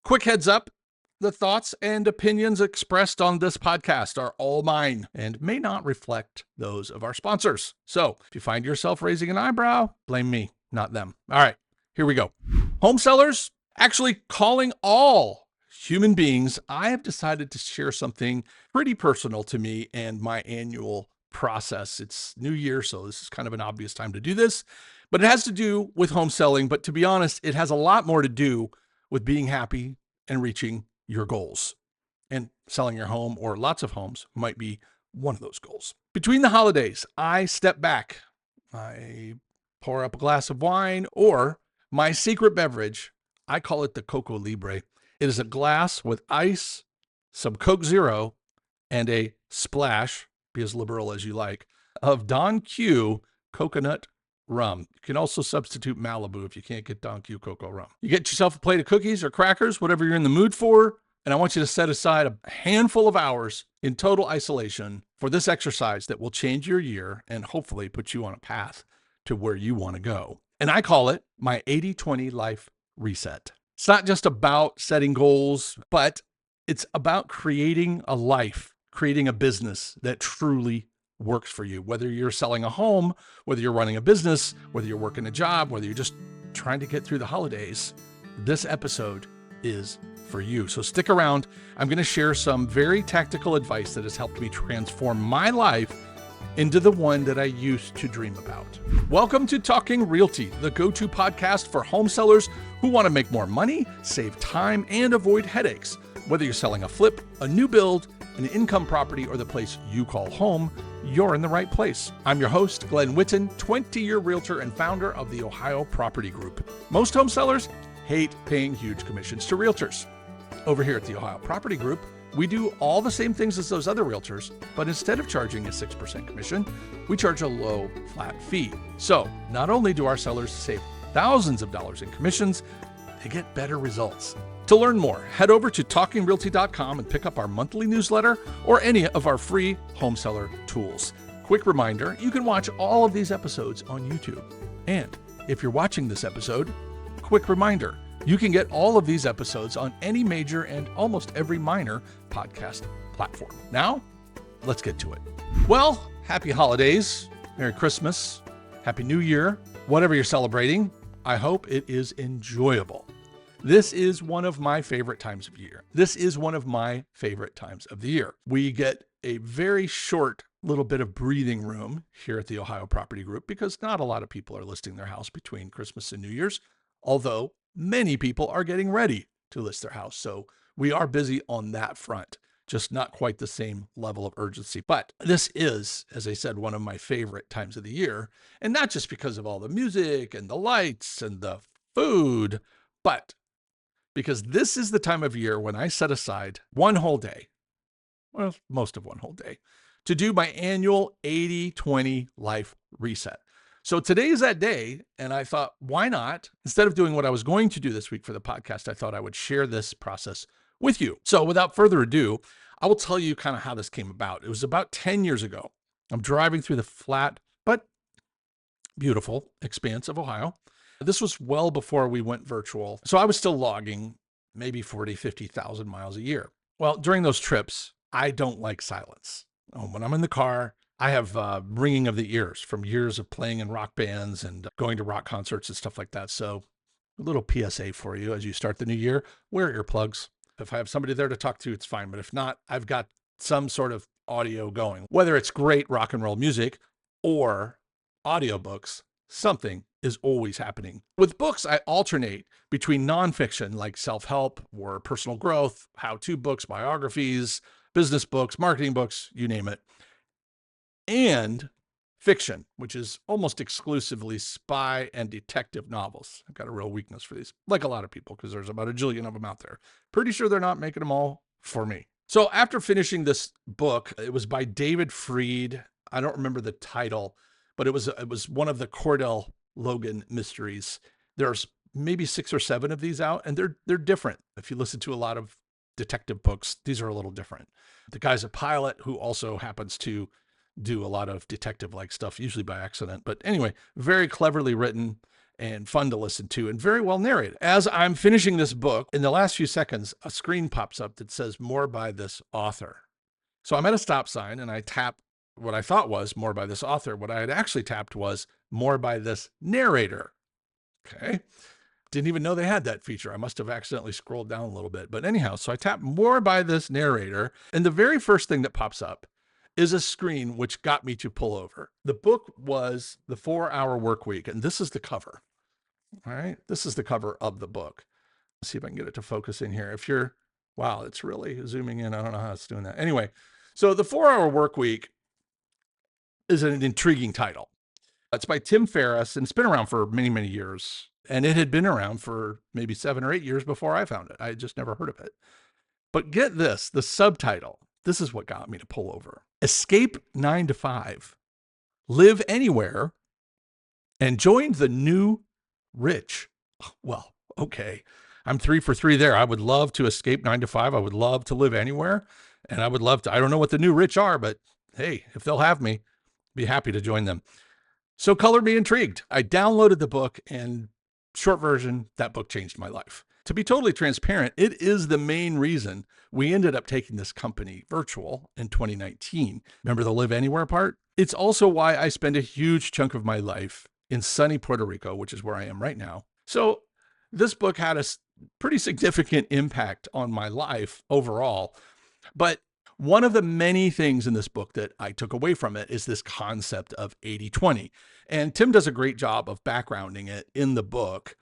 Quick heads up. The thoughts and opinions expressed on this podcast are all mine and may not reflect those of our sponsors. So if you find yourself raising an eyebrow, blame me, not them. All right, here we go. Home sellers, actually calling all human beings, I have decided to share something pretty personal to me and my annual process. It's New Year, so this is kind of an obvious time to do this, but it has to do with home selling. But to be honest, it has a lot more to do with being happy and reaching your goals. And selling your home or lots of homes might be one of those goals. Between the holidays, I step back. I pour up a glass of wine or my secret beverage. I call it the Coco Libre. It is a glass with ice, some Coke Zero, and a splash, be as liberal as you like, of Don Q coconut rum. You can also substitute Malibu if you can't get Don Q cocoa rum. You get yourself a plate of cookies or crackers, whatever you're in the mood for, and I want you to set aside a handful of hours in total isolation for this exercise that will change your year and hopefully put you on a path to where you want to go. And I call it my 80-20 life reset. It's not just about setting goals, but it's about creating a life, creating a business that truly works for you. Whether you're selling a home, whether you're running a business, whether you're working a job, whether you're just trying to get through the holidays, this episode is for you. So stick around. I'm going to share some very tactical advice that has helped me transform my life into the one that I used to dream about. Welcome to Talking Realty, the go-to podcast for home sellers who want to make more money, save time, and avoid headaches. Whether you're selling a flip, a new build, an income property, or the place you call home, you're in the right place. I'm your host, Glen Whitten, 20-year realtor and founder of the Ohio Property Group. Most home sellers hate paying huge commissions to realtors. Over here at the Ohio Property Group, we do all the same things as those other realtors, but instead of charging a 6% commission, we charge a low, flat fee. So not only do our sellers save thousands of dollars in commissions, they get better results. To learn more, head over to talkingrealty.com and pick up our monthly newsletter or any of our free home seller tools. Quick reminder, you can watch all of these episodes on YouTube. And if you're watching this episode, quick reminder, you can get all of these episodes on any major and almost every minor podcast platform. Now, let's get to it. Well, happy holidays, Merry Christmas, Happy New Year, whatever you're celebrating. I hope it is enjoyable. This is one of my favorite times of year. We get a very short little bit of breathing room here at the Ohio Property Group because not a lot of people are listing their house between Christmas and New Year's, although many people are getting ready to list their house. So we are busy on that front, just not quite the same level of urgency. But this is, as I said, one of my favorite times of the year, and not just because of all the music and the lights and the food, but because this is the time of year when I set aside one whole day, well, most of one whole day, to do my annual 80-20 life reset. So today is that day, and I thought, why not? Instead of doing what I was going to do this week for the podcast, I thought I would share this process with you. So without further ado, I will tell you kind of how this came about. It was about 10 years ago. I'm driving through the flat but beautiful expanse of Ohio. This was well before we went virtual. So I was still logging maybe 40, 50,000 miles a year. Well, during those trips, I don't like silence. When I'm in the car, I have ringing of the ears from years of playing in rock bands and going to rock concerts and stuff like that. So a little PSA for you as you start the new year, wear earplugs. If I have somebody there to talk to, it's fine. But if not, I've got some sort of audio going, whether it's great rock and roll music or audiobooks, something is always happening. With books, I alternate between nonfiction like self-help or personal growth, how-to books, biographies, business books, marketing books, you name it, and fiction, which is almost exclusively spy and detective novels. I've got a real weakness for these, like a lot of people, because there's about a jillion of them out there. Pretty sure they're not making them all for me. So after finishing this book, it was by David Fried. I don't remember the title, but it was one of the Cordell Logan mysteries. There's maybe 6 or 7 of these out, and they're different. If you listen to a lot of detective books, these are a little different. The guy's a pilot who also happens to do a lot of detective-like stuff, usually by accident. But anyway, very cleverly written. and fun to listen to and very well narrated. As I'm finishing this book, in the last few seconds, a screen pops up that says more by this author. So I'm at a stop sign and I tap what I thought was more by this author. What I had actually tapped was more by this narrator. Okay. Didn't even know they had that feature. I must have accidentally scrolled down a little bit. But anyhow, so I tap more by this narrator. And the very first thing that pops up is a screen which got me to pull over. The book was The 4-Hour Workweek, and this is the cover. All right. This is the cover of the book. Let's see if I can get it to focus in here. If you're, wow, it's really zooming in. I don't know how it's doing that. Anyway, so The 4-Hour Workweek is an intriguing title. It's by Tim Ferriss, and it's been around for many, many years. And it had been around for maybe 7 or 8 years before I found it. I had just never heard of it. But get this, the subtitle. This is what got me to pull over. Escape 9 to 5. Live anywhere and join the new rich. Well, okay. I'm 3 for 3 there. I would love to escape 9 to 5. I would love to live anywhere. And I would love to, I don't know what the new rich are, but hey, if they'll have me, be happy to join them. So colored me intrigued. I downloaded the book, and short version, that book changed my life. To be totally transparent, it is the main reason we ended up taking this company virtual in 2019. Remember the live anywhere part? It's also why I spend a huge chunk of my life in sunny Puerto Rico, which is where I am right now. So this book had a pretty significant impact on my life overall. But one of the many things in this book that I took away from it is this concept of 80-20. And Tim does a great job of backgrounding it in the book.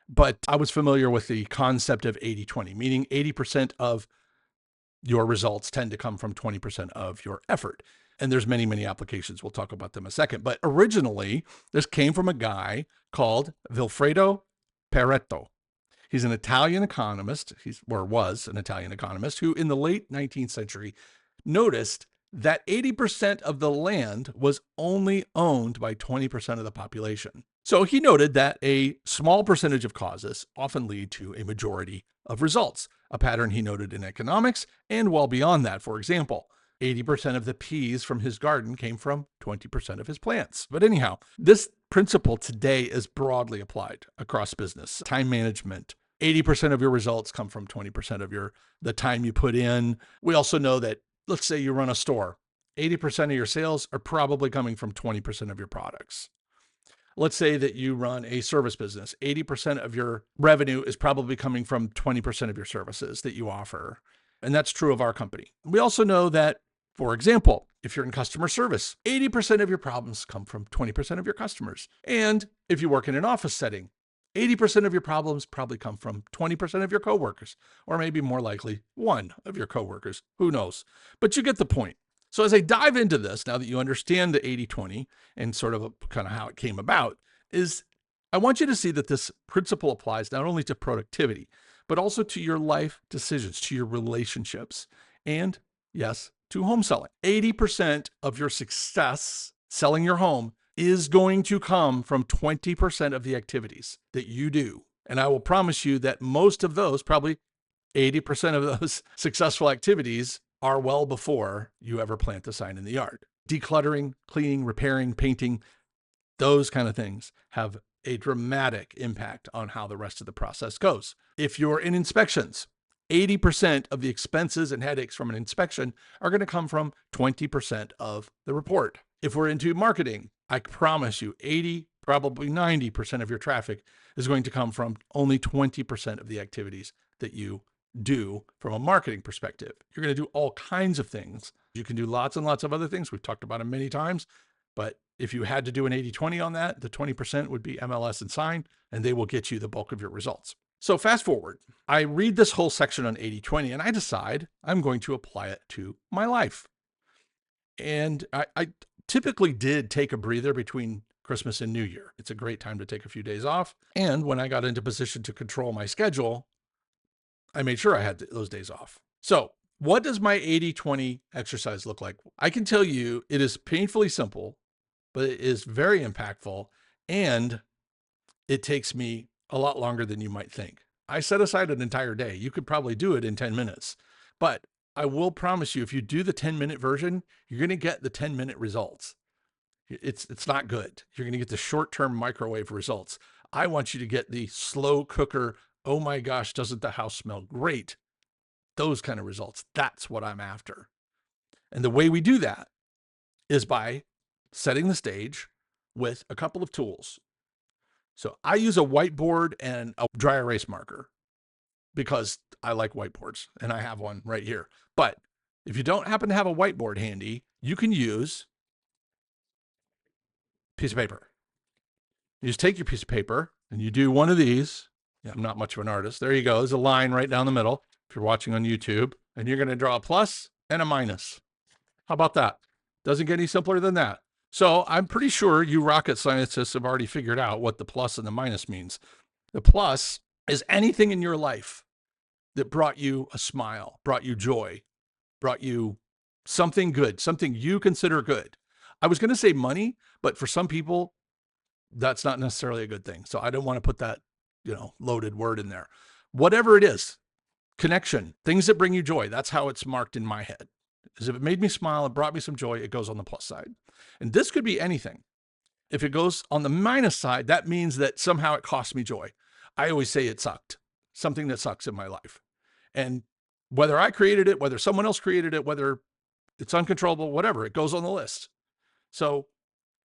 But I was familiar with the concept of 80-20, meaning 80% of your results tend to come from 20% of your effort. And there's many, many applications. We'll talk about them in a second. But originally, this came from a guy called Vilfredo Pareto. He's an Italian economist, was an Italian economist, who in the late 19th century noticed that 80% of the land was only owned by 20% of the population. So he noted that a small percentage of causes often lead to a majority of results, a pattern he noted in economics and well beyond that. For example, 80% of the peas from his garden came from 20% of his plants. But anyhow, this principle today is broadly applied across business. Time management, 80% of your results come from 20% of the time you put in. We also know that, let's say you run a store, 80% of your sales are probably coming from 20% of your products. Let's say that you run a service business, 80% of your revenue is probably coming from 20% of your services that you offer. And that's true of our company. We also know that, for example, if you're in customer service, 80% of your problems come from 20% of your customers. And if you work in an office setting, 80% of your problems probably come from 20% of your coworkers, or maybe more likely one of your coworkers. Who knows? But you get the point. So as I dive into this, now that you understand the 80-20 and sort of kind of how it came about, is I want you to see that this principle applies not only to productivity, but also to your life decisions, to your relationships, and yes, to home selling. 80% of your success selling your home is going to come from 20% of the activities that you do. And I will promise you that most of those, probably 80% of those successful activities, are well before you ever plant the sign in the yard. Decluttering, cleaning, repairing, painting, those kind of things have a dramatic impact on how the rest of the process goes. If you're in inspections, 80% of the expenses and headaches from an inspection are going to come from 20% of the report. If we're into marketing, I promise you 80, probably 90% of your traffic is going to come from only 20% of the activities that you do from a marketing perspective. You're going to do all kinds of things. You can do lots and lots of other things. We've talked about them many times, but if you had to do an 80-20 on that, the 20% would be MLS and sign, and they will get you the bulk of your results. So fast forward, I read this whole section on 80-20 and I decide I'm going to apply it to my life. And I typically did take a breather between Christmas and New Year. It's a great time to take a few days off. And when I got into position to control my schedule, I made sure I had those days off. So what does my 80-20 exercise look like? I can tell you it is painfully simple, but it is very impactful, and it takes me a lot longer than you might think. I set aside an entire day. You could probably do it in 10 minutes, but I will promise you, if you do the 10-minute version, you're going to get the 10-minute results. It's not good. You're going to get the short-term microwave results. I want you to get the slow cooker. Oh my gosh, doesn't the house smell great? Those kind of results. That's what I'm after. And the way we do that is by setting the stage with a couple of tools. So I use a whiteboard and a dry erase marker because I like whiteboards and I have one right here. But if you don't happen to have a whiteboard handy, you can use a piece of paper. You just take your piece of paper and you do one of these. Yeah, I'm not much of an artist. There you go. There's a line right down the middle if you're watching on YouTube. And you're going to draw a plus and a minus. How about that? Doesn't get any simpler than that. So I'm pretty sure you rocket scientists have already figured out what the plus and the minus means. The plus is anything in your life that brought you a smile, brought you joy, brought you something good, something you consider good. I was going to say money, but for some people, that's not necessarily a good thing. So I don't want to put that, loaded word in there. Whatever it is, connection, things that bring you joy. That's how it's marked in my head. Is if it made me smile, it brought me some joy, it goes on the plus side. And this could be anything. If it goes on the minus side, that means that somehow it cost me joy. I always say it sucked, something that sucks in my life. And whether I created it, whether someone else created it, whether it's uncontrollable, whatever, it goes on the list. So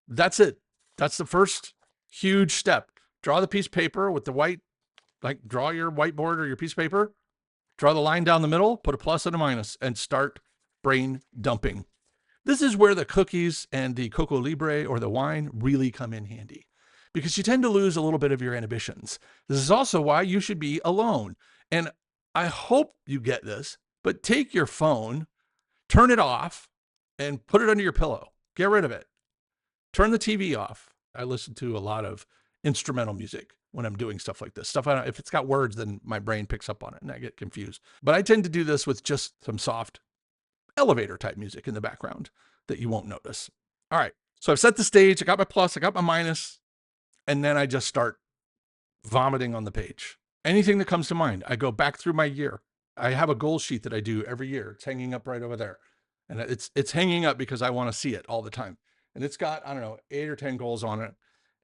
that's it. That's the first huge step. Draw the piece of paper with the white, like draw your whiteboard or your piece of paper, draw the line down the middle, put a plus and a minus, and start brain dumping. This is where the cookies and the Coco Libre or the wine really come in handy, because you tend to lose a little bit of your inhibitions. This is also why you should be alone. And I hope you get this, but take your phone, turn it off, and put it under your pillow. Get rid of it. Turn the TV off. I listen to a lot of instrumental music when I'm doing stuff like this. If it's got words, then my brain picks up on it and I get confused. But I tend to do this with just some soft elevator type music in the background that you won't notice. All right. So I've set the stage. I got my plus, I got my minus, and then I just start vomiting on the page. Anything that comes to mind. I go back through my year. I have a goal sheet that I do every year. It's hanging up right over there. And it's hanging up because I want to see it all the time. And it's got, 8 or 10 goals on it.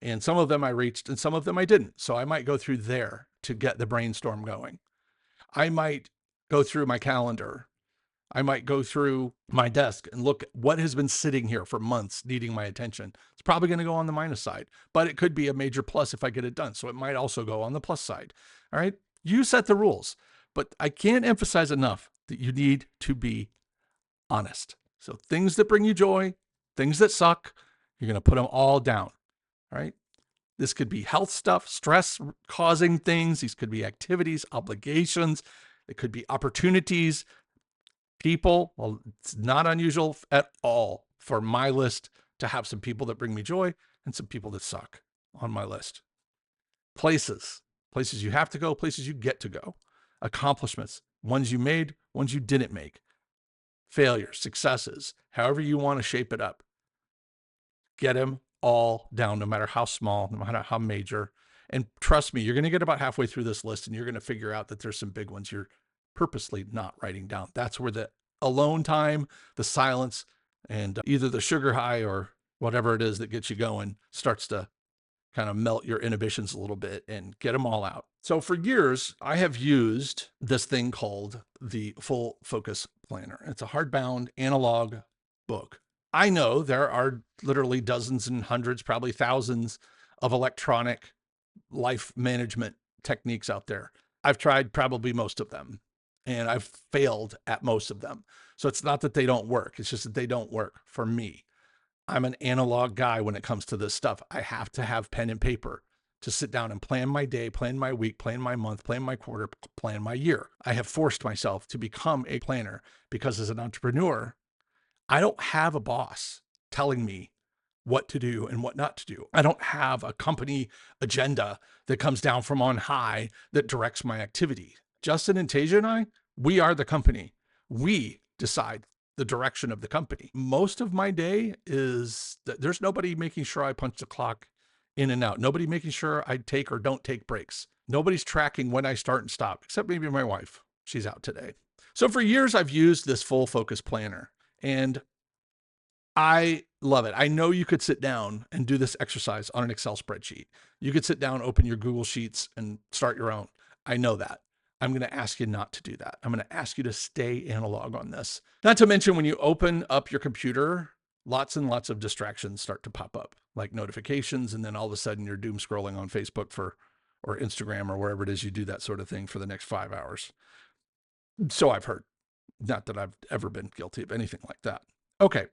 And some of them I reached and some of them I didn't. So I might go through there to get the brainstorm going. I might go through my calendar. I might go through my desk and look at what has been sitting here for months needing my attention. It's probably going to go on the minus side, but it could be a major plus if I get it done. So it might also go on the plus side. All right. You set the rules, but I can't emphasize enough that you need to be honest. So things that bring you joy, things that suck, you're going to put them all down. All right. This could be health stuff, stress causing things. These could be activities, obligations. It could be opportunities, people. Well, it's not unusual at all for my list to have some people that bring me joy and some people that suck on my list. Places you have to go, places you get to go. Accomplishments, ones you made, ones you didn't make. Failures, successes, however you want to shape it up. Get them all down, no matter how small, no matter how major. And trust me, you're going to get about halfway through this list and you're going to figure out that there's some big ones you're purposely not writing down. That's where the alone time, the silence, and either the sugar high or whatever it is that gets you going starts to kind of melt your inhibitions a little bit and get them all out. So for years, I have used this thing called the Full Focus Planner. It's a hardbound analog book. I know there are literally dozens and hundreds, probably thousands of electronic life management techniques out there. I've tried probably most of them and I've failed at most of them. So it's not that they don't work. It's just that they don't work for me. I'm an analog guy when it comes to this stuff. I have to have pen and paper to sit down and plan my day, plan my week, plan my month, plan my quarter, plan my year. I have forced myself to become a planner because as an entrepreneur, I don't have a boss telling me what to do and what not to do. I don't have a company agenda that comes down from on high that directs my activity. Justin and Tasia and I, we are the company. We decide the direction of the company. Most of my day is that there's nobody making sure I punch the clock in and out. Nobody making sure I take or don't take breaks. Nobody's tracking when I start and stop, except maybe my wife. She's out today. So for years, I've used this Full Focus Planner. And I love it. I know you could sit down and do this exercise on an Excel spreadsheet. You could sit down, open your Google Sheets, and start your own. I know that. I'm going to ask you not to do that. I'm going to ask you to stay analog on this. Not to mention, when you open up your computer, lots and lots of distractions start to pop up, like notifications, and then all of a sudden you're doom scrolling on Facebook or Instagram or wherever it is you do that sort of thing for the next 5 hours. So I've heard. Not that I've ever been guilty of anything like that. Okay.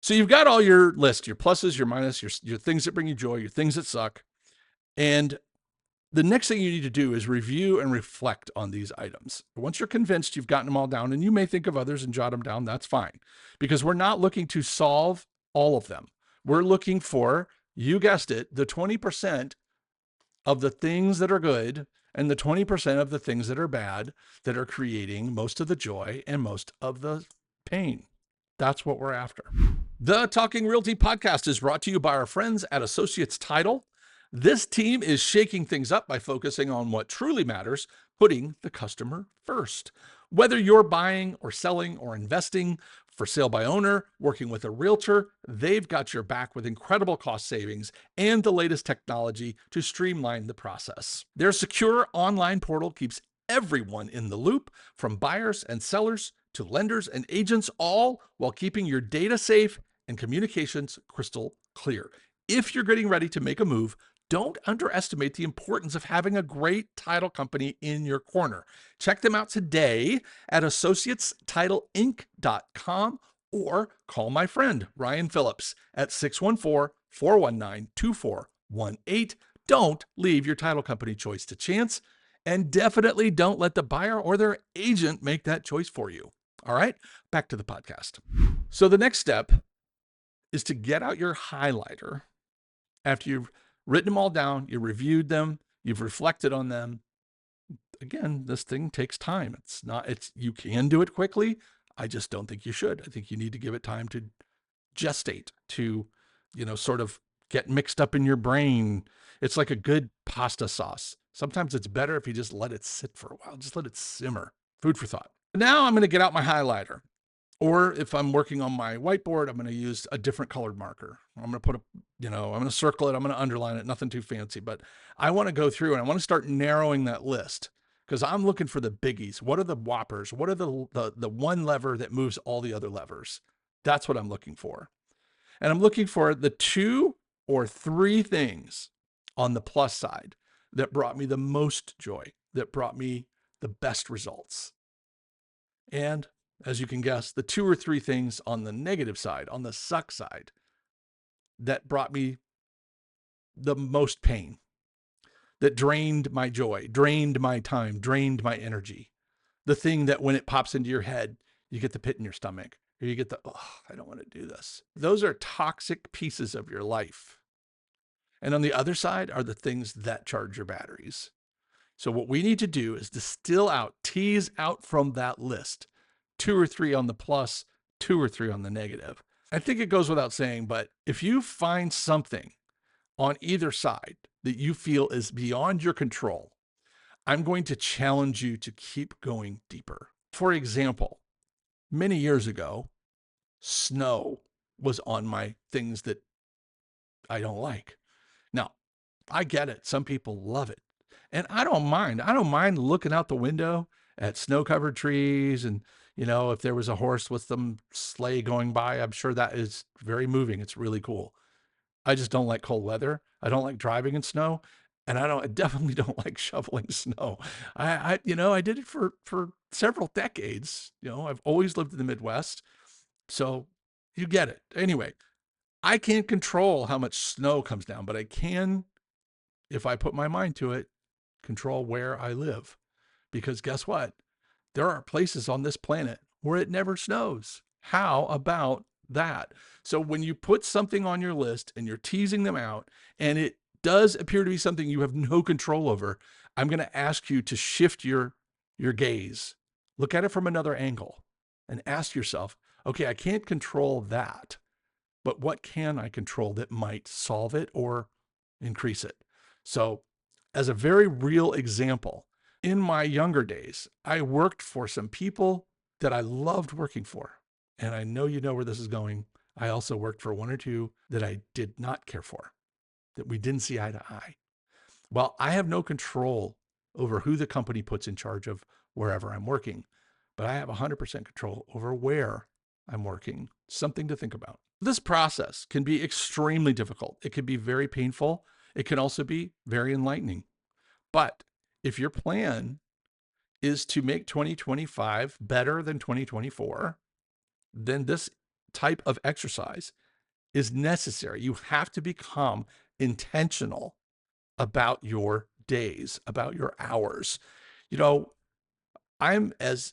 So you've got all your list, your pluses, your minuses, your things that bring you joy, your things that suck. And the next thing you need to do is review and reflect on these items. Once you're convinced you've gotten them all down, and you may think of others and jot them down, that's fine. Because we're not looking to solve all of them. We're looking for, you guessed it, the 20% of the things that are good and the 20% of the things that are bad that are creating most of the joy and most of the pain. That's what we're after. The Talking Realty podcast is brought to you by our friends at Associates Title. This team is shaking things up by focusing on what truly matters, putting the customer first. Whether you're buying or selling or investing, for sale by owner, working with a realtor, they've got your back with incredible cost savings and the latest technology to streamline the process. Their secure online portal keeps everyone in the loop, from buyers and sellers to lenders and agents, all while keeping your data safe and communications crystal clear. If you're getting ready to make a move, don't underestimate the importance of having a great title company in your corner. Check them out today at associatestitleinc.com or call my friend Ryan Phillips at 614-419-2418. Don't leave your title company choice to chance, and definitely don't let the buyer or their agent make that choice for you. All right, back to the podcast. So the next step is to get out your highlighter after you've written them all down, you reviewed them, you've reflected on them. Again, this thing takes time. You can do it quickly. I just don't think you should. I think you need to give it time to gestate, to, sort of get mixed up in your brain. It's like a good pasta sauce. Sometimes it's better if you just let it sit for a while. Just let it simmer. Food for thought. Now I'm going to get out my highlighter. Or if I'm working on my whiteboard, I'm going to use a different colored marker. I'm going to I'm going to circle it. I'm going to underline it. Nothing too fancy, but I want to go through and I want to start narrowing that list, because I'm looking for the biggies. What are the whoppers? What are the one lever that moves all the other levers? That's what I'm looking for. And I'm looking for the 2 or 3 things on the plus side that brought me the most joy, that brought me the best results. And as you can guess, the 2 or 3 things on the negative side, on the suck side, that brought me the most pain, that drained my joy, drained my time, drained my energy. The thing that when it pops into your head, you get the pit in your stomach, or you get I don't want to do this. Those are toxic pieces of your life. And on the other side are the things that charge your batteries. So what we need to do is distill out, tease out from that list, 2 or 3 on the plus, 2 or 3 on the negative. I think it goes without saying, but if you find something on either side that you feel is beyond your control, I'm going to challenge you to keep going deeper. For example, many years ago, snow was on my things that I don't like. Now, I get it. Some people love it. And I don't mind. I don't mind looking out the window at snow-covered trees, and if there was a horse with some sleigh going by, I'm sure that is very moving. It's really cool. I just don't like cold weather. I don't like driving in snow, and I definitely don't like shoveling snow. I did it for several decades. I've always lived in the Midwest, so you get it. Anyway, I can't control how much snow comes down, but I can, if I put my mind to it, control where I live. Because guess what? There are places on this planet where it never snows. How about that? So when you put something on your list and you're teasing them out, and it does appear to be something you have no control over, I'm going to ask you to shift your gaze. Look at it from another angle and ask yourself, okay, I can't control that, but what can I control that might solve it or increase it? So as a very real example, in my younger days, I worked for some people that I loved working for. And I know you know where this is going. I also worked for one or two that I did not care for, that we didn't see eye to eye. Well, I have no control over who the company puts in charge of wherever I'm working, but I have 100% control over where I'm working. Something to think about. This process can be extremely difficult. It can be very painful. It can also be very enlightening. But if your plan is to make 2025 better than 2024, then this type of exercise is necessary. You have to become intentional about your days, about your hours. You know, I'm as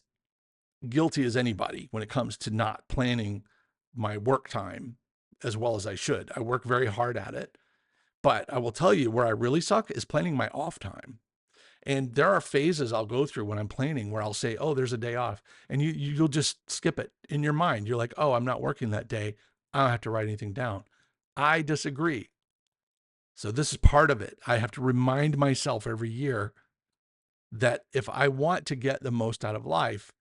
guilty as anybody when it comes to not planning my work time as well as I should. I work very hard at it, but I will tell you where I really suck is planning my off time. And there are phases I'll go through when I'm planning where I'll say, "Oh, there's a day off," and you'll just skip it in your mind. You're like, "Oh, I'm not working that day. I don't have to write anything down." I disagree. So this is part of it. I have to remind myself every year that if I want to get the most out of life,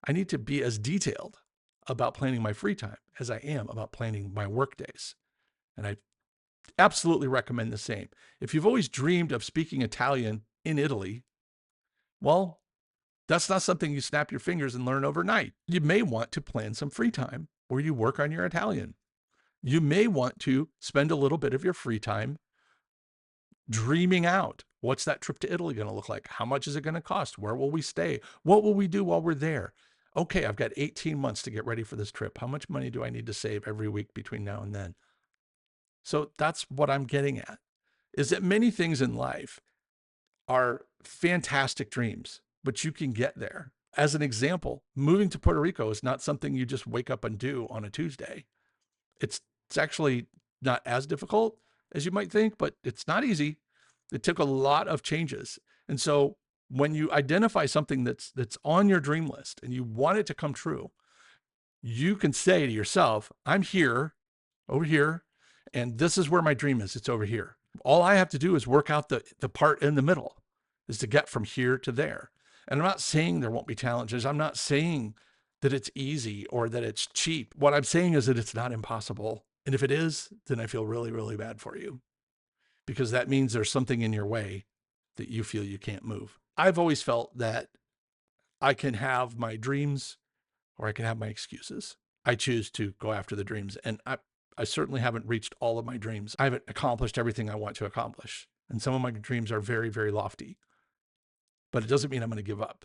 I need to be as detailed about planning my free time as I am about planning my work days. And I absolutely recommend the same. If you've always dreamed of speaking Italian in Italy, well, that's not something you snap your fingers and learn overnight. You may want to plan some free time where you work on your Italian. You may want to spend a little bit of your free time dreaming out. What's that trip to Italy going to look like? How much is it going to cost? Where will we stay? What will we do while we're there? Okay, I've got 18 months to get ready for this trip. How much money do I need to save every week between now and then? So that's what I'm getting at, is that many things in life are fantastic dreams, but you can get there. As an example, moving to Puerto Rico is not something you just wake up and do on a Tuesday. It's actually not as difficult as you might think, but it's not easy. It took a lot of changes. And so when you identify something that's on your dream list and you want it to come true, you can say to yourself, I'm here, over here, and this is where my dream is. It's over here. All I have to do is work out the part in the middle, is to get from here to there. And I'm not saying there won't be challenges. I'm not saying that it's easy or that it's cheap. What I'm saying is that it's not impossible. And if it is, then I feel really, really bad for you, because that means there's something in your way that you feel you can't move. I've always felt that I can have my dreams or I can have my excuses. I choose to go after the dreams. And I certainly haven't reached all of my dreams. I haven't accomplished everything I want to accomplish. And some of my dreams are very, very lofty. But it doesn't mean I'm going to give up.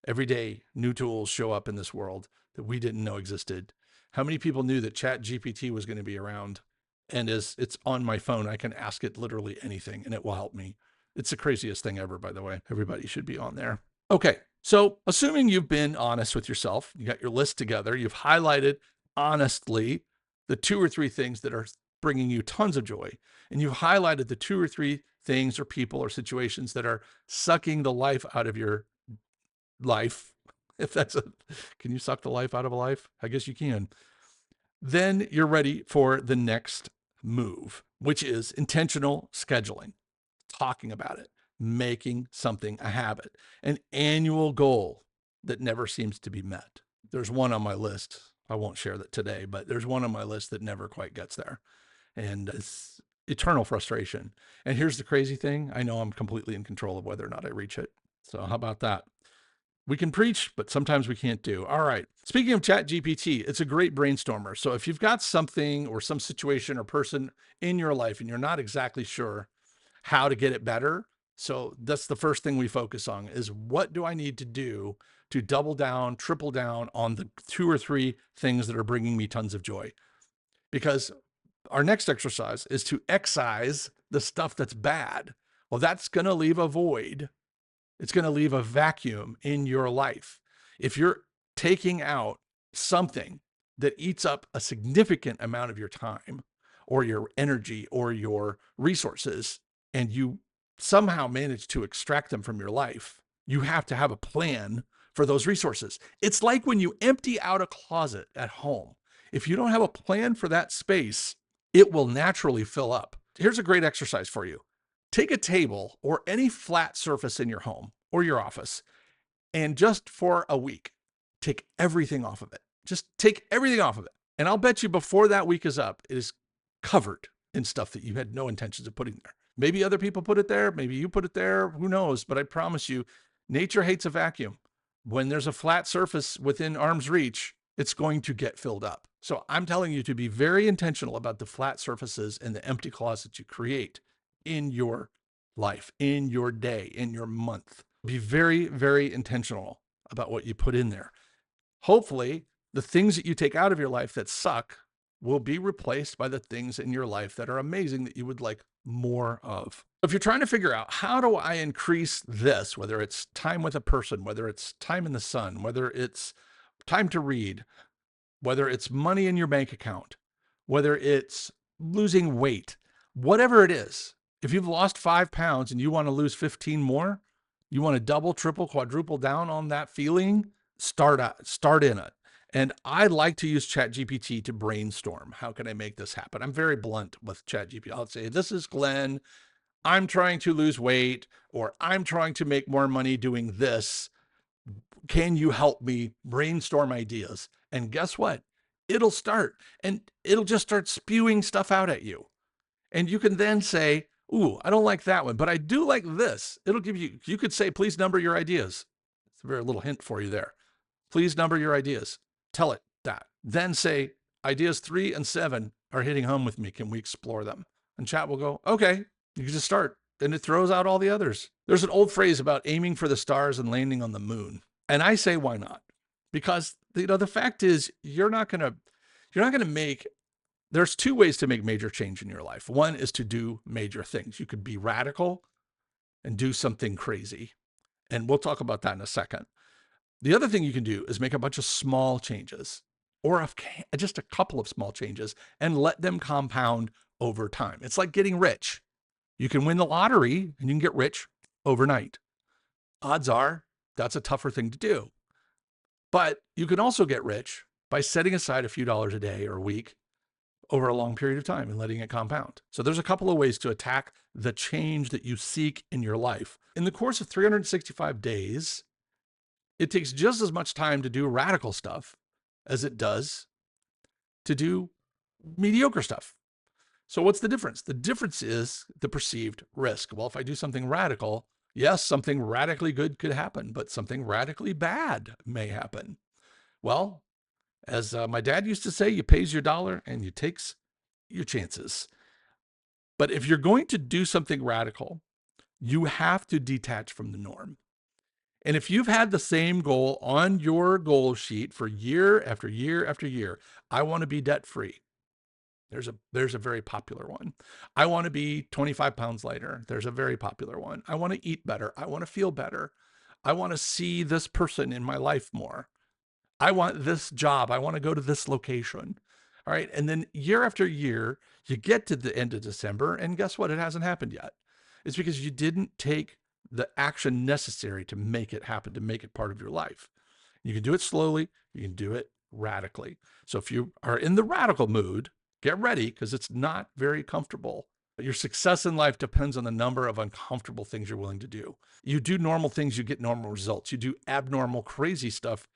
Every day, new tools show up in this world that we didn't know existed. How many people knew that Chat GPT was going to be around? And as it's on my phone, I can ask it literally anything and it will help me. It's the craziest thing ever, by the way. Everybody should be on there. Okay, so assuming you've been honest with yourself, you got your list together, you've highlighted honestly the 2 or 3 things that are bringing you tons of joy, and you've highlighted the 2 or 3 things or people or situations that are sucking the life out of your life. If that's can you suck the life out of a life? I guess you can. Then you're ready for the next move, which is intentional scheduling, talking about it, making something a habit, an annual goal that never seems to be met. There's one on my list. I won't share that today, but there's one on my list that never quite gets there. And it's eternal frustration. And here's the crazy thing. I know I'm completely in control of whether or not I reach it. So how about that? We can preach, but sometimes we can't do. All right. Speaking of Chat GPT, it's a great brainstormer. So if you've got something or some situation or person in your life and you're not exactly sure how to get it better, so that's the first thing we focus on, is what do I need to do to double down, triple down on the 2 or 3 things that are bringing me tons of joy? Because our next exercise is to excise the stuff that's bad. Well, that's going to leave a void. It's going to leave a vacuum in your life. If you're taking out something that eats up a significant amount of your time or your energy or your resources, and you somehow manage to extract them from your life, you have to have a plan for those resources. It's like when you empty out a closet at home. If you don't have a plan for that space, it will naturally fill up. Here's a great exercise for you. Take a table or any flat surface in your home or your office, and just for a week, take everything off of it. Just take everything off of it. And I'll bet you before that week is up, it is covered in stuff that you had no intentions of putting there. Maybe other people put it there. Maybe you put it there. Who knows? But I promise you, nature hates a vacuum. When there's a flat surface within arm's reach, it's going to get filled up. So I'm telling you to be very intentional about the flat surfaces and the empty closets you create in your life, in your day, in your month. Be very, very intentional about what you put in there. Hopefully, the things that you take out of your life that suck will be replaced by the things in your life that are amazing that you would like more of. If you're trying to figure out how do I increase this, whether it's time with a person, whether it's time in the sun, whether it's time to read, whether it's money in your bank account, whether it's losing weight, whatever it is, if you've lost 5 pounds and you want to lose 15 more, you want to double, triple, quadruple down on that feeling, start in it. And I like to use ChatGPT to brainstorm. How can I make this happen? I'm very blunt with ChatGPT. I'll say, this is Glenn. I'm trying to lose weight, or I'm trying to make more money doing this. Can you help me brainstorm ideas? And guess what? It'll start, and it'll just start spewing stuff out at you. And you can then say, ooh, I don't like that one, but I do like this. It'll give you, you could say, please number your ideas. It's a very little hint for you there. Please number your ideas. Tell it that. Then say, ideas 3 and 7 are hitting home with me. Can we explore them? And chat will go, okay, you can just start. And it throws out all the others. There's an old phrase about aiming for the stars and landing on the moon. And I say, why not? Because the fact is, you're not going to make, there's 2 ways to make major change in your life. One is to do major things. You could be radical and do something crazy. And we'll talk about that in a second. The other thing you can do is make a bunch of small changes, or just a couple of small changes, and let them compound over time. It's like getting rich. You can win the lottery and you can get rich overnight. Odds are that's a tougher thing to do. But you can also get rich by setting aside a few dollars a day or a week over a long period of time and letting it compound. So there's a couple of ways to attack the change that you seek in your life. In the course of 365 days, it takes just as much time to do radical stuff as it does to do mediocre stuff. So what's the difference? The difference is the perceived risk. Well, if I do something radical, yes, something radically good could happen, but something radically bad may happen. Well, as my dad used to say, you pays your dollar and you takes your chances. But if you're going to do something radical, you have to detach from the norm. And if you've had the same goal on your goal sheet for year after year after year, I want to be debt free. There's a very popular one. I want to be 25 pounds lighter. There's a very popular one. I want to eat better. I want to feel better. I want to see this person in my life more. I want this job. I want to go to this location. All right. And then year after year, you get to the end of December, and guess what? It hasn't happened yet. It's because you didn't take the action necessary to make it happen, to make it part of your life. You can do it slowly. You can do it radically. So if you are in the radical mood, get ready, because it's not very comfortable. Your success in life depends on the number of uncomfortable things you're willing to do. You do normal things, you get normal results. You do abnormal, crazy stuff,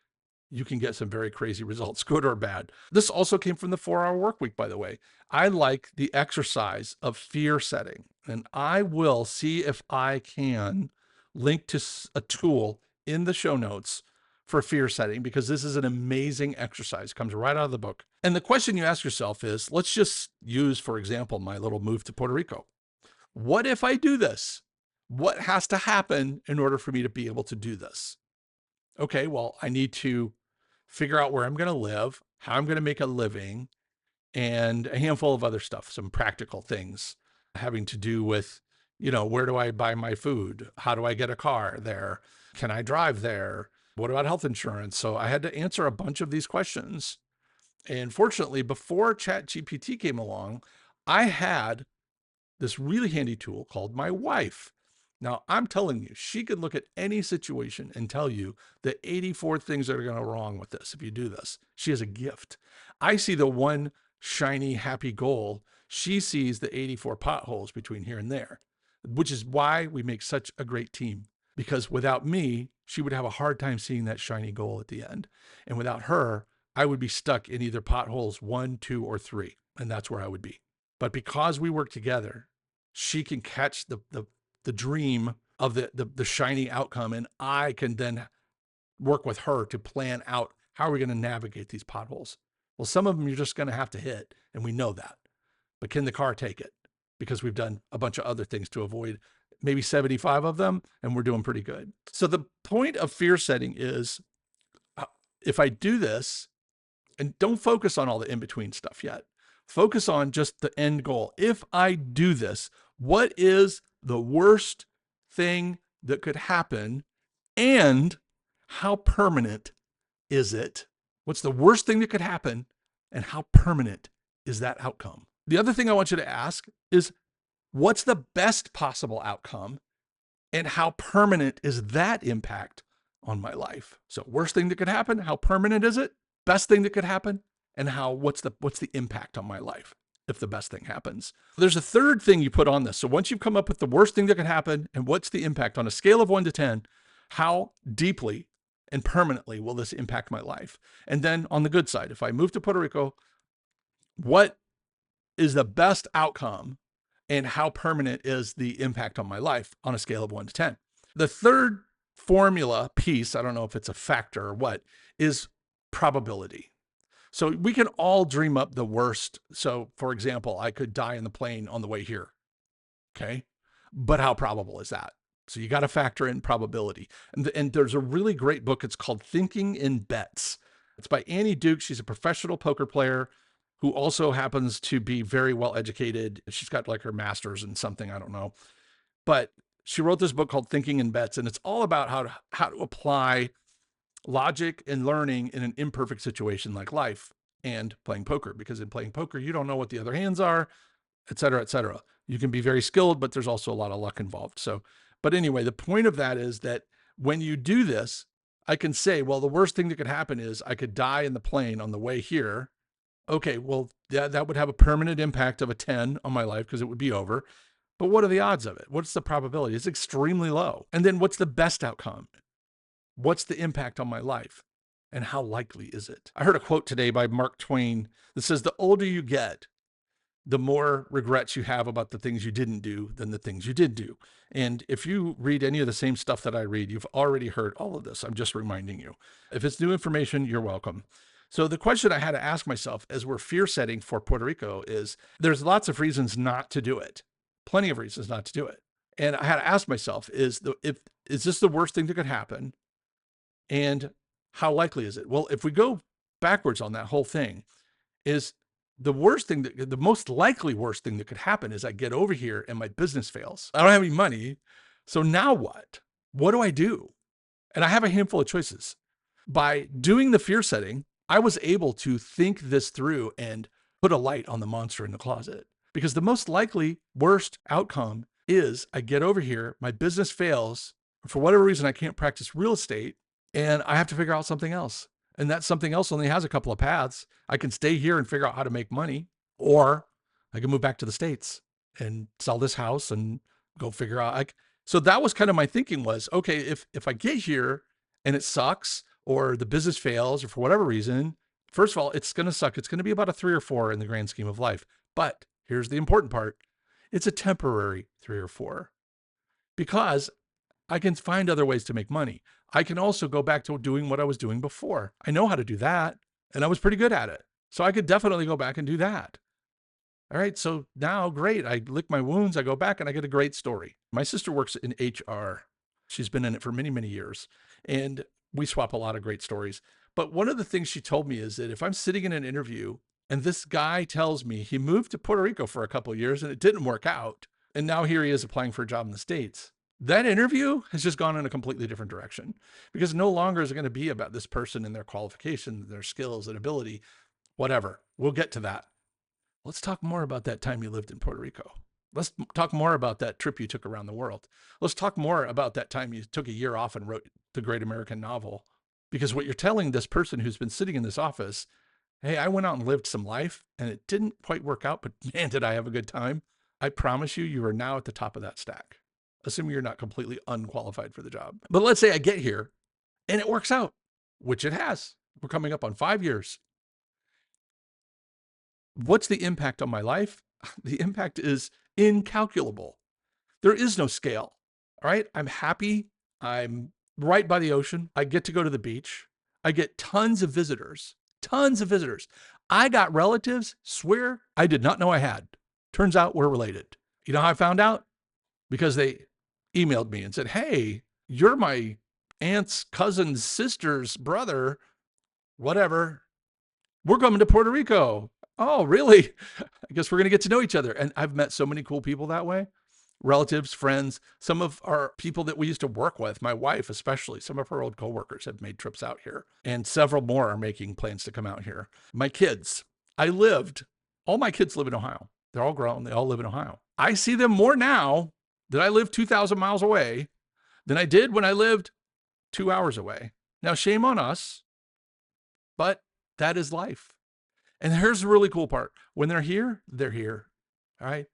you can get some very crazy results, good or bad. This also came from the 4-hour work week, by the way. I like the exercise of fear setting, and I will see if I can link to a tool in the show notes for fear setting, because this is an amazing exercise. It comes right out of the book. And the question you ask yourself is, let's just use, for example, my little move to Puerto Rico. What if I do this? What has to happen in order for me to be able to do this? Okay, well, I need to figure out where I'm going to live, how I'm going to make a living, and a handful of other stuff, some practical things having to do with, where do I buy my food? How do I get a car there? Can I drive there? What about health insurance? So I had to answer a bunch of these questions. And fortunately, before ChatGPT came along, I had this really handy tool called my wife. Now, I'm telling you, she could look at any situation and tell you the 84 things that are going to wrong with this if you do this. She has a gift. I see the one shiny, happy goal. She sees the 84 potholes between here and there, which is why we make such a great team. Because without me, she would have a hard time seeing that shiny goal at the end. And without her, I would be stuck in either potholes 1, 2, or 3, and that's where I would be. But because we work together, she can catch the dream of the shiny outcome, and I can then work with her to plan out how are we going to navigate these potholes. Well, some of them you're just going to have to hit, and we know that. But can the car take it? Because we've done a bunch of other things to avoid maybe 75 of them, and we're doing pretty good. So the point of fear setting is, if I do this, and don't focus on all the in-between stuff yet, focus on just the end goal. If I do this, what is the worst thing that could happen, and how permanent is it? What's the worst thing that could happen, and how permanent is that outcome? The other thing I want you to ask is, what's the best possible outcome, and how permanent is that impact on my life? So worst thing that could happen, how permanent is it? Best thing that could happen, and what's the impact on my life if the best thing happens? There's a third thing you put on this. So once you've come up with the worst thing that could happen and what's the impact on a scale of 1 to 10, how deeply and permanently will this impact my life? And then on the good side, if I move to Puerto Rico, what is the best outcome, and how permanent is the impact on my life on a scale of 1 to 10? The third formula piece, I don't know if it's a factor or what, is probability. So we can all dream up the worst. So for example, I could die in the plane on the way here. Okay. But how probable is that? So you got to factor in probability. And there's a really great book. It's called Thinking in Bets. It's by Annie Duke. She's a professional poker player who also happens to be very well educated. She's got like her master's in something, I don't know. But she wrote this book called Thinking in Bets, and it's all about how to apply logic and learning in an imperfect situation like life and playing poker. Because in playing poker, you don't know what the other hands are, et cetera, et cetera. You can be very skilled, but there's also a lot of luck involved. So, but anyway, the point of that is that when you do this, I can say, well, the worst thing that could happen is I could die in the plane on the way here. Okay, well, that would have a permanent impact of a 10 on my life because it would be over. But what are the odds of it? What's the probability? It's extremely low. And then what's the best outcome? What's the impact on my life? And how likely is it? I heard a quote today by Mark Twain that says, the older you get, the more regrets you have about the things you didn't do than the things you did do. And if you read any of the same stuff that I read, you've already heard all of this. I'm just reminding you. If it's new information, you're welcome. So the question I had to ask myself as we're fear setting for Puerto Rico is, there's lots of reasons not to do it. Plenty of reasons not to do it. And I had to ask myself, is this the worst thing that could happen? And how likely is it? Well, if we go backwards on that whole thing, is the most likely worst thing that could happen is I get over here and my business fails. I don't have any money. So now what? What do I do? And I have a handful of choices. By doing the fear setting, I was able to think this through and put a light on the monster in the closet. Because the most likely worst outcome is I get over here, my business fails. For whatever reason, I can't practice real estate, and I have to figure out something else. And that something else only has a couple of paths. I can stay here and figure out how to make money, or I can move back to the States and sell this house and go figure out. So that was kind of my thinking was, okay, if I get here and it sucks, or the business fails, or for whatever reason, first of all, it's going to suck. It's going to be about a 3 or 4 in the grand scheme of life. But here's the important part. It's a temporary 3 or 4, because I can find other ways to make money. I can also go back to doing what I was doing before. I know how to do that, and I was pretty good at it. So I could definitely go back and do that. All right, so now, great. I lick my wounds, I go back, and I get a great story. My sister works in HR. She's been in it for many, many years, and we swap a lot of great stories. But one of the things she told me is that if I'm sitting in an interview and this guy tells me he moved to Puerto Rico for a couple of years and it didn't work out, and now here he is applying for a job in the States, that interview has just gone in a completely different direction, because no longer is it going to be about this person and their qualifications, their skills and ability, whatever. We'll get to that. Let's talk more about that time you lived in Puerto Rico. Let's talk more about that trip you took around the world. Let's talk more about that time you took a year off and wrote the great American novel. Because what you're telling this person who's been sitting in this office, hey, I went out and lived some life and it didn't quite work out, but man, did I have a good time. I promise you, you are now at the top of that stack, assuming you're not completely unqualified for the job. But let's say I get here and it works out, which it has. We're coming up on 5 years. What's the impact on my life? The impact is incalculable. There is no scale. All right. I'm happy. I'm right by the ocean. I get to go to the beach. I get tons of visitors, tons of visitors. I got relatives, swear I did not know I had. Turns out we're related. You know how I found out? Because they emailed me and said, "Hey, you're my aunt's cousin's sister's brother, whatever. We're coming to Puerto Rico." Oh, really? I guess we're going to get to know each other. And I've met so many cool people that way. Relatives, friends, some of our people that we used to work with, my wife especially, some of her old coworkers have made trips out here, and several more are making plans to come out here. My kids, all my kids live in Ohio. They're all grown. They all live in Ohio. I see them more now that I live 2,000 miles away than I did when I lived 2 hours away. Now, shame on us, but that is life. And here's the really cool part. When they're here, they're here. All right.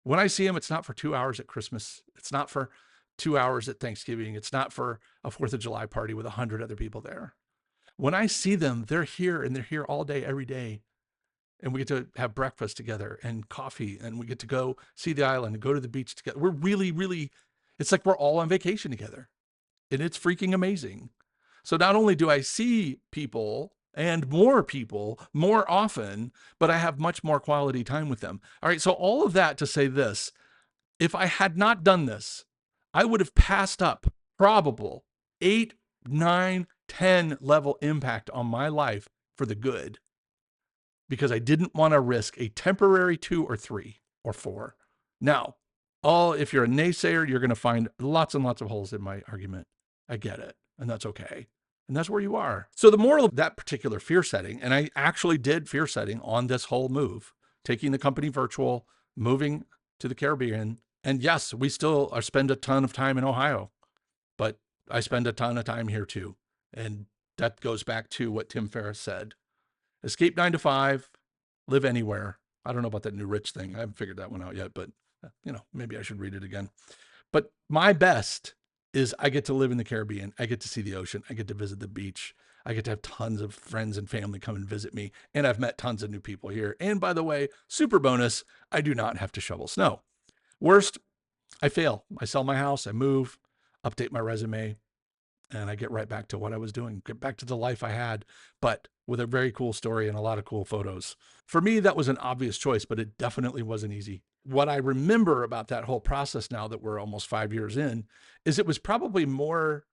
When I see them, it's not for 2 hours at Christmas. It's not for 2 hours at Thanksgiving. It's not for a 4th of July party with 100 other people there. When I see them, they're here and they're here all day, every day. And we get to have breakfast together and coffee, and we get to go see the island and go to the beach together. We're really, it's like we're all on vacation together. And it's freaking amazing. So not only do I see people and more people more often, but I have much more quality time with them. All right. So all of that to say this, if I had not done this, I would have passed up probable 8, 9, 10 level impact on my life for the good, because I didn't want to risk a temporary 2 or 3 or 4. Now, if you're a naysayer, you're going to find lots and lots of holes in my argument. I get it. And that's okay. And that's where you are. So the moral of that particular fear setting, and I actually did fear setting on this whole move, taking the company virtual, moving to the Caribbean. And yes, we still spend a ton of time in Ohio, but I spend a ton of time here too. And that goes back to what Tim Ferriss said. Escape 9 to 5, live anywhere. I don't know about that new rich thing. I haven't figured that one out yet, but maybe I should read it again. But my best is I get to live in the Caribbean. I get to see the ocean. I get to visit the beach. I get to have tons of friends and family come and visit me. And I've met tons of new people here. And by the way, super bonus, I do not have to shovel snow. Worst, I fail. I sell my house. I move, update my resume, and I get right back to what I was doing, get back to the life I had, but with a very cool story and a lot of cool photos. For me, that was an obvious choice, but it definitely wasn't easy. What I remember about that whole process now that we're almost 5 years in is it was probably more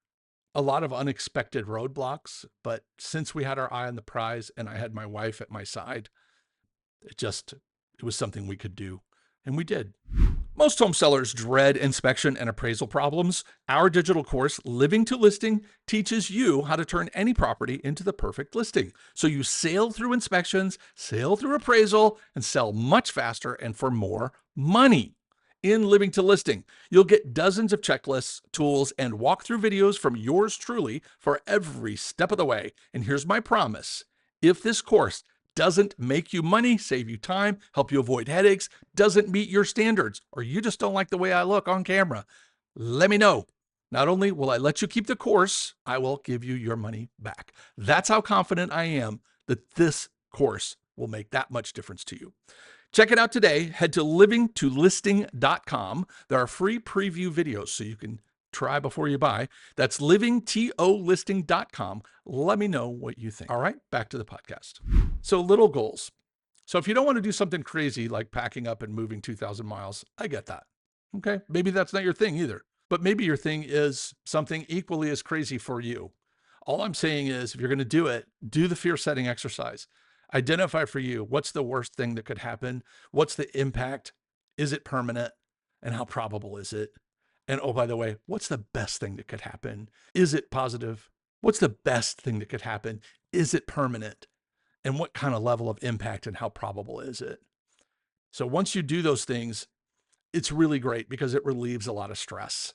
a lot of unexpected roadblocks. But since we had our eye on the prize and I had my wife at my side, it was something we could do. And we did. Most home sellers dread inspection and appraisal problems. Our digital course, Living to Listing, teaches you how to turn any property into the perfect listing. So you sail through inspections, sail through appraisal, and sell much faster and for more money. In Living to Listing, you'll get dozens of checklists, tools, and walkthrough videos from yours truly for every step of the way. And here's my promise. If this course doesn't make you money, save you time, help you avoid headaches, doesn't meet your standards, or you just don't like the way I look on camera, let me know. Not only will I let you keep the course, I will give you your money back. That's how confident I am that this course will make that much difference to you. Check it out today. Head to livingtolisting.com. There are free preview videos so you can try before you buy. That's livingtolisting.com. Let me know what you think. All right, back to the podcast. So little goals. So if you don't want to do something crazy like packing up and moving 2,000 miles, I get that. Okay, maybe that's not your thing either. But maybe your thing is something equally as crazy for you. All I'm saying is if you're going to do it, do the fear setting exercise. Identify for you, what's the worst thing that could happen? What's the impact? Is it permanent? And how probable is it? And oh, by the way, what's the best thing that could happen? Is it positive? What's the best thing that could happen? Is it permanent? And what kind of level of impact and how probable is it? So once you do those things, it's really great because it relieves a lot of stress.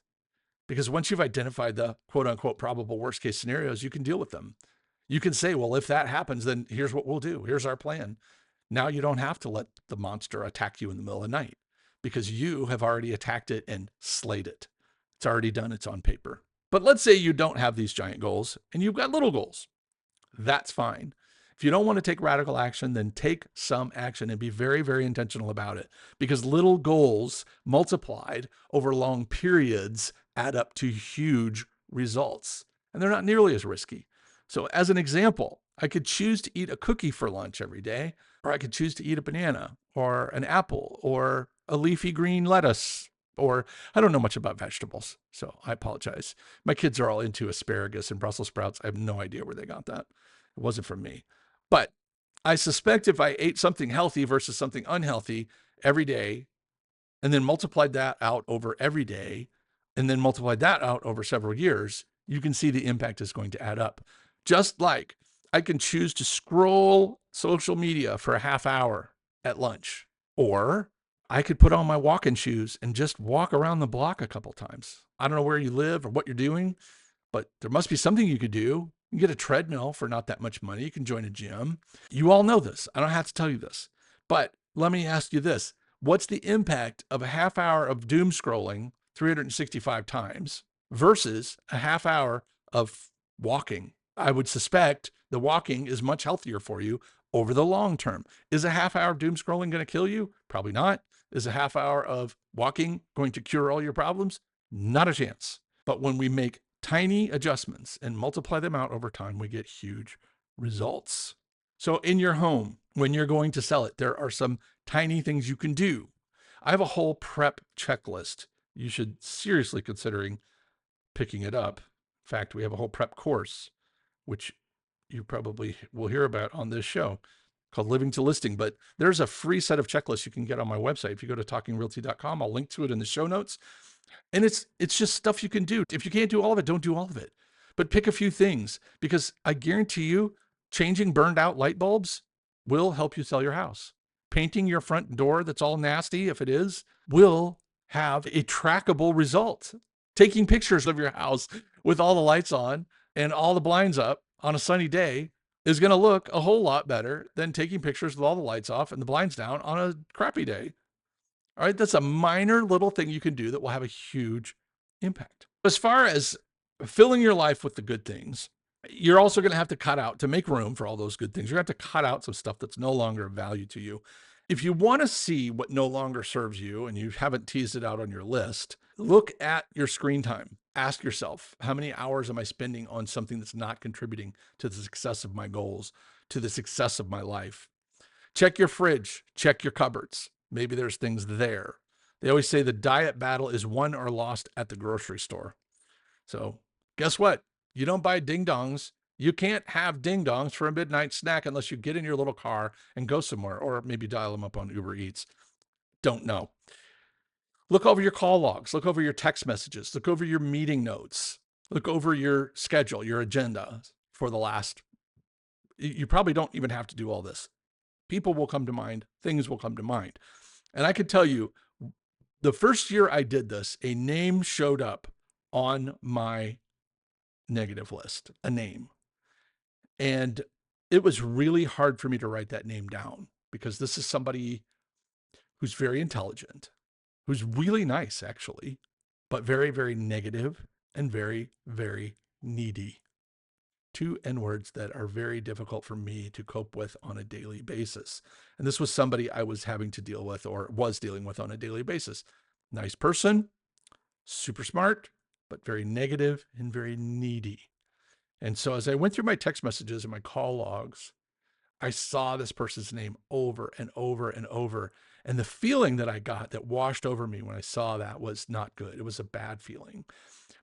Because once you've identified the quote unquote probable worst case scenarios, you can deal with them. You can say, well, if that happens, then here's what we'll do. Here's our plan. Now you don't have to let the monster attack you in the middle of the night because you have already attacked it and slayed it. It's already done. It's on paper. But let's say you don't have these giant goals and you've got little goals. that's fine. If you don't want to take radical action, then take some action and be very, very intentional about it, because little goals multiplied over long periods add up to huge results, and they're not nearly as risky. So as an example, I could choose to eat a cookie for lunch every day, or I could choose to eat a banana or an apple or a leafy green lettuce, or I don't know much about vegetables, so I apologize. My kids are all into asparagus and Brussels sprouts. I have no idea where they got that. It wasn't from me. But I suspect if I ate something healthy versus something unhealthy every day, and then multiplied that out over every day, and then multiplied that out over several years, you can see the impact is going to add up. Just like I can choose to scroll social media for a half hour at lunch, or I could put on my walking shoes and just walk around the block a couple times. I don't know where you live or what you're doing, but there must be something you could do. You can get a treadmill for not that much money. You can join a gym. You all know this. I don't have to tell you this. But let me ask you this. What's the impact of a half hour of doom scrolling 365 times versus a half hour of walking? I would suspect the walking is much healthier for you over the long term. Is a half hour of doom scrolling going to kill you? Probably not. Is a half hour of walking going to cure all your problems? Not a chance. But when we make tiny adjustments and multiply them out over time, we get huge results. So in your home, when you're going to sell it, there are some tiny things you can do. I have a whole prep checklist. You should seriously considering picking it up. In fact, we have a whole prep course, which you probably will hear about on this show, called Living to Listing. But there's a free set of checklists you can get on my website. If you go to talkingrealty.com, I'll link to it in the show notes. And it's just stuff you can do. If you can't do all of it, don't do all of it. But pick a few things, because I guarantee you, changing burned out light bulbs will help you sell your house. Painting your front door that's all nasty, if it is, will have a trackable result. Taking pictures of your house with all the lights on and all the blinds up on a sunny day is going to look a whole lot better than taking pictures with all the lights off and the blinds down on a crappy day. All right, that's a minor little thing you can do that will have a huge impact. As far as filling your life with the good things, you're also going to have to cut out, to make room for all those good things, you're going to have to cut out some stuff that's no longer of value to you. If you want to see what no longer serves you and you haven't teased it out on your list, look at your screen time. Ask yourself, how many hours am I spending on something that's not contributing to the success of my goals, to the success of my life? Check your fridge, check your cupboards. Maybe there's things there. They always say the diet battle is won or lost at the grocery store. So guess what? You don't buy ding dongs. You can't have ding dongs for a midnight snack unless you get in your little car and go somewhere, or maybe dial them up on Uber Eats. Don't know. Look over your call logs. Look over your text messages. Look over your meeting notes. Look over your schedule, your agenda for the last. You probably don't even have to do all this. People will come to mind. Things will come to mind. And I can tell you, the first year I did this, a name showed up on my negative list, a name. And it was really hard for me to write that name down, because this is somebody who's very intelligent, who's really nice, actually, but very, very negative and very, very needy. Two N words that are very difficult for me to cope with on a daily basis. And this was somebody I was having to deal with, or was dealing with on a daily basis. Nice person, super smart, but very negative and very needy. And so as I went through my text messages and my call logs, I saw this person's name over and over and over. And the feeling that I got that washed over me when I saw that was not good. It was a bad feeling.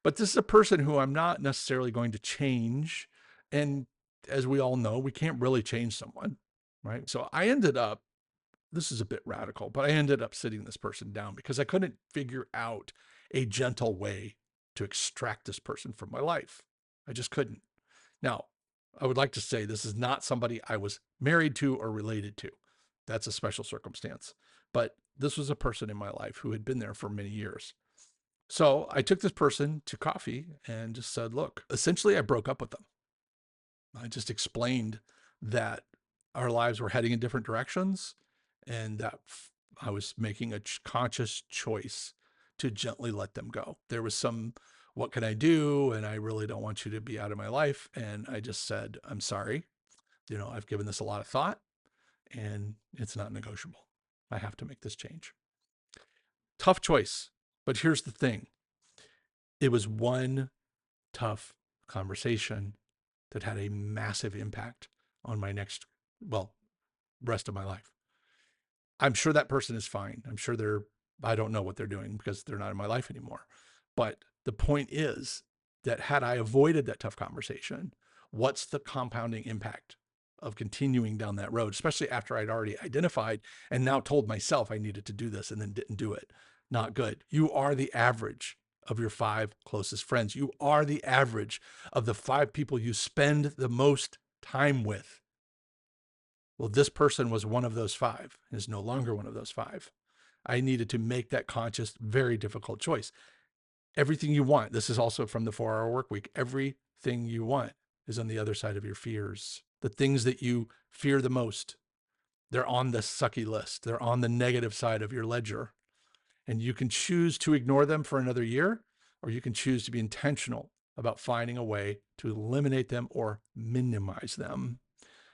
But this is a person who I'm not necessarily going to change. And as we all know, we can't really change someone, right? So I ended up, this is a bit radical, but I ended up sitting this person down because I couldn't figure out a gentle way to extract this person from my life. I just couldn't. Now, I would like to say this is not somebody I was married to or related to. That's a special circumstance. But this was a person in my life who had been there for many years. So I took this person to coffee and just said, look, essentially I broke up with them. I just explained that our lives were heading in different directions and that I was making a conscious choice to gently let them go. There was some what can I do? And I really don't want you to be out of my life. And I just said, I'm sorry. I've given this a lot of thought and it's not negotiable. I have to make this change. Tough choice. But here's the thing. It was one tough conversation that had a massive impact on my rest of my life. I'm sure that person is fine. I'm sure I don't know what they're doing because they're not in my life anymore. But the point is that had I avoided that tough conversation, what's the compounding impact of continuing down that road, especially after I'd already identified and now told myself I needed to do this and then didn't do it? Not good. You are the average of your 5 closest friends. You are the average of the 5 people you spend the most time with. Well, this person was one of those 5, is no longer one of those 5. I needed to make that conscious, very difficult choice. Everything you want, this is also from the 4-Hour Work Week, everything you want is on the other side of your fears. The things that you fear the most, they're on the sucky list. They're on the negative side of your ledger. And you can choose to ignore them for another year, or you can choose to be intentional about finding a way to eliminate them or minimize them.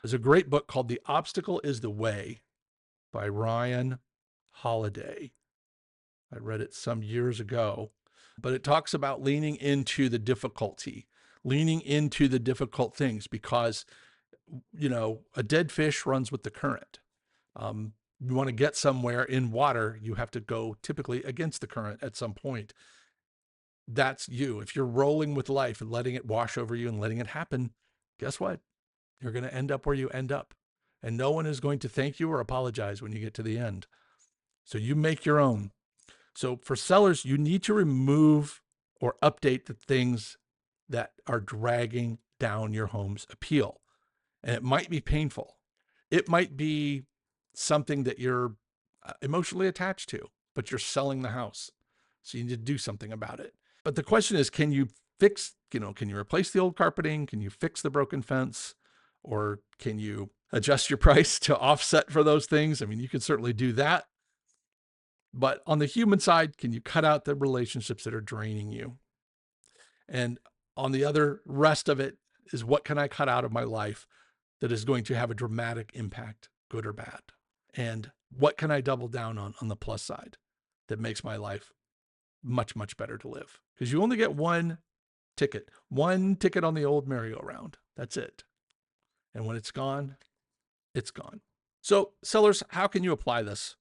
There's a great book called The Obstacle is the Way by Ryan Holiday. I read it some years ago, but it talks about leaning into the difficulty, leaning into the difficult things because, a dead fish runs with the current. You want to get somewhere in water, you have to go typically against the current at some point. That's you. If you're rolling with life and letting it wash over you and letting it happen, guess what? You're going to end up where you end up. And no one is going to thank you or apologize when you get to the end. So you make your own. So for sellers, you need to remove or update the things that are dragging down your home's appeal. And it might be painful. It might be something that you're emotionally attached to, but you're selling the house. So you need to do something about it. But the question is, can you can you replace the old carpeting? Can you fix the broken fence? Or can you adjust your price to offset for those things? I mean, you can certainly do that. But on the human side, can you cut out the relationships that are draining you? And on the other rest of it is, what can I cut out of my life that is going to have a dramatic impact, good or bad? And what can I double down on the plus side that makes my life much, much better to live? Because you only get one ticket on the old merry-go-round. That's it. And when it's gone, it's gone. So sellers, how can you apply this?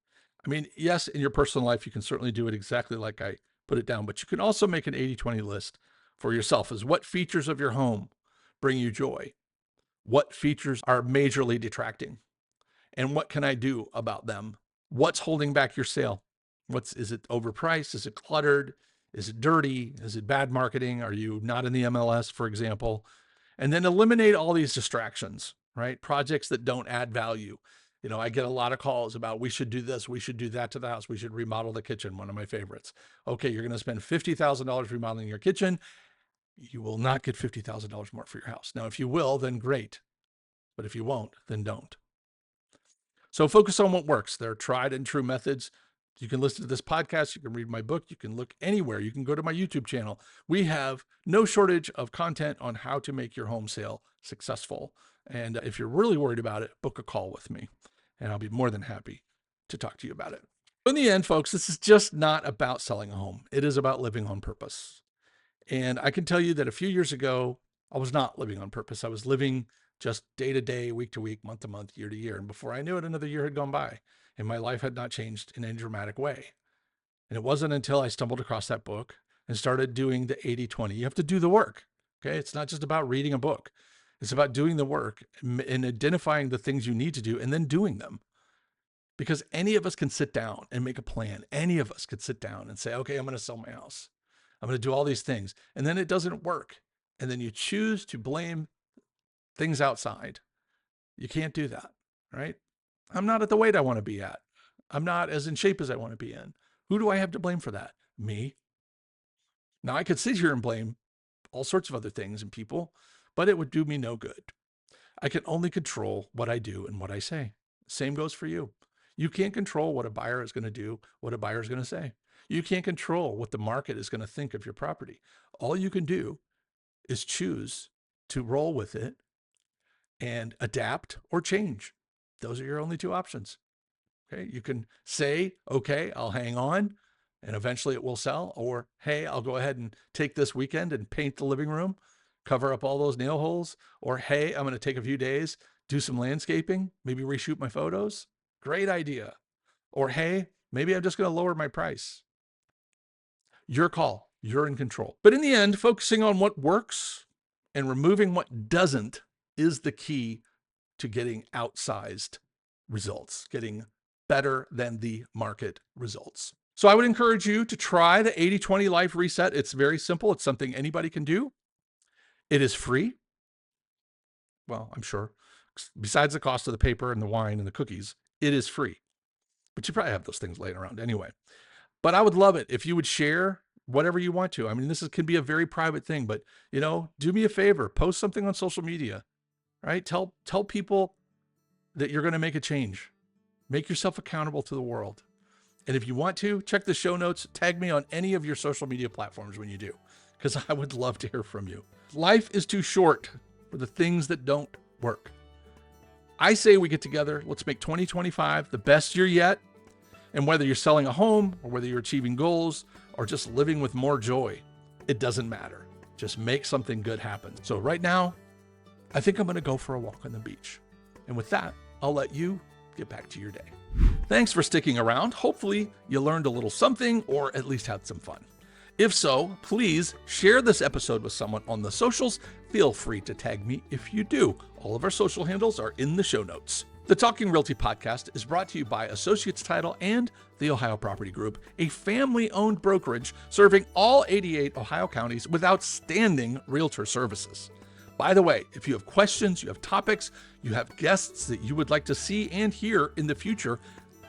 I mean, yes, in your personal life, you can certainly do it exactly like I put it down, but you can also make an 80-20 list for yourself. Is what features of your home bring you joy? What features are majorly detracting? And what can I do about them? What's holding back your sale? Is it overpriced? Is it cluttered? Is it dirty? Is it bad marketing? Are you not in the MLS, for example? And then eliminate all these distractions, right? Projects that don't add value. I get a lot of calls about, we should do this, we should do that to the house, we should remodel the kitchen, one of my favorites. Okay, you're going to spend $50,000 remodeling your kitchen. You will not get $50,000 more for your house. Now, if you will, then great. But if you won't, then don't. So focus on what works. There are tried and true methods. You can listen to this podcast. You can read my book. You can look anywhere. You can go to my YouTube channel. We have no shortage of content on how to make your home sale successful. And if you're really worried about it, book a call with me, and I'll be more than happy to talk to you about it. In the end, folks, this is just not about selling a home. It is about living on purpose. And I can tell you that a few years ago, I was not living on purpose. I was living just day to day, week to week, month to month, year to year. And before I knew it, another year had gone by and my life had not changed in any dramatic way. And it wasn't until I stumbled across that book and started doing the 80-20. You have to do the work. Okay. It's not just about reading a book. It's about doing the work and identifying the things you need to do and then doing them. Because any of us can sit down and make a plan. Any of us could sit down and say, okay, I'm going to sell my house. I'm going to do all these things. And then it doesn't work. And then you choose to blame things outside. You can't do that, right? I'm not at the weight I want to be at. I'm not as in shape as I want to be in. Who do I have to blame for that? Me. Now, I could sit here and blame all sorts of other things and people, but it would do me no good. I can only control what I do and what I say. Same goes for you. You can't control what a buyer is going to do, what a buyer is going to say. You can't control what the market is going to think of your property. All you can do is choose to roll with it and adapt or change. Those are your only two options. Okay. You can say, okay, I'll hang on and eventually it will sell. Or, hey, I'll go ahead and take this weekend and paint the living room, cover up all those nail holes. Or, hey, I'm going to take a few days, do some landscaping, maybe reshoot my photos. Great idea. Or, hey, maybe I'm just going to lower my price. Your call. You're in control. But in the end, focusing on what works and removing what doesn't is the key to getting outsized results, getting better than the market results. So I would encourage you to try the 80-20 life reset. It's very simple. It's something anybody can do. It is free. Well, I'm sure. Besides the cost of the paper and the wine and the cookies, it is free. But you probably have those things laying around anyway. But I would love it if you would share whatever you want to. I mean, can be a very private thing, but do me a favor, post something on social media, right? Tell people that you're going to make a change. Make yourself accountable to the world. And if you want to, check the show notes, tag me on any of your social media platforms when you do, because I would love to hear from you. Life is too short for the things that don't work. I say we get together. Let's make 2025 the best year yet. And whether you're selling a home or whether you're achieving goals or just living with more joy, it doesn't matter. Just make something good happen. So right now, I think I'm going to go for a walk on the beach. And with that, I'll let you get back to your day. Thanks for sticking around. Hopefully you learned a little something or at least had some fun. If so, please share this episode with someone on the socials. Feel free to tag me if you do. All of our social handles are in the show notes. The Talking Realty podcast is brought to you by Associates Title and the Ohio Property Group, a family-owned brokerage serving all 88 Ohio counties with outstanding realtor services. By the way, if you have questions, you have topics, you have guests that you would like to see and hear in the future,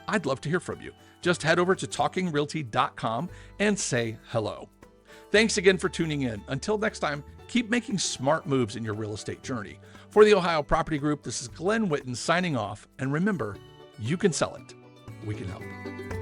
I'd love to hear from you. Just head over to talkingrealty.com and say hello. Thanks again for tuning in. Until next time, keep making smart moves in your real estate journey. For the Ohio Property Group, this is Glen Whitten signing off. And remember, you can sell it. We can help.